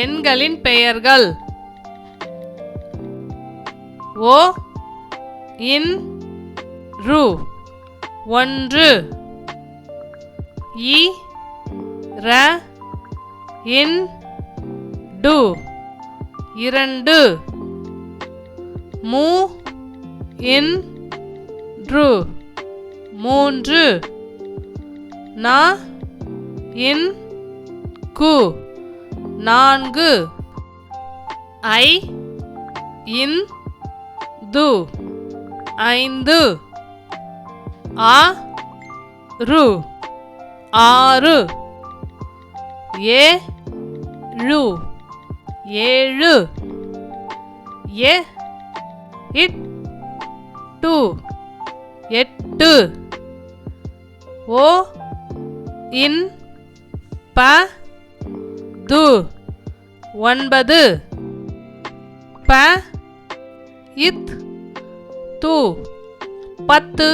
எண்களின் பெயர்கள்: ஓ இன் ரு ஒன்று, இ ர இன் டு இரண்டு, மூ இன் ரு மூன்று, ந இன் கு நான்கு, ஐ இன் து ஐந்து, ஆ ரு ஆறு, ஏ ழு ஏழு, எ இட் டு எட்டு, ஓ இன் ப து ஒன்பது, ப இத் து பத்து.